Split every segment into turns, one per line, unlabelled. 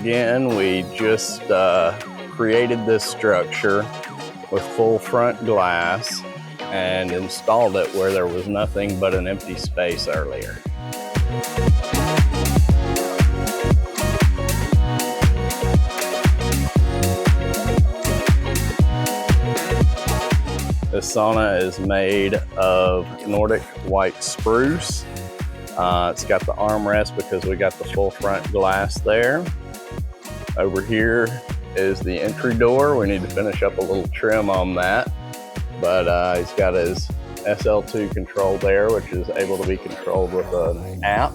again, we just created this structure with full front glass and installed it where there was nothing but an empty space earlier. This sauna is made of Nordic White Spruce. It's got the armrest because we got the full front glass there. Over here is the entry door. We need to finish up a little trim on that. But he's got his SL2 control there, which is able to be controlled with an app.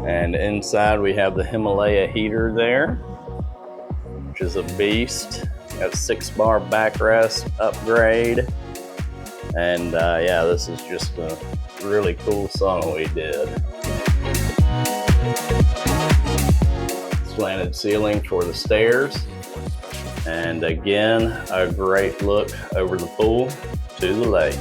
And inside we have the Himalaya heater there, which is a beast. Got 6-bar backrest upgrade. And yeah, this is just a really cool sauna we did. Slanted ceiling for the stairs. And again, a great look over the pool to the lake.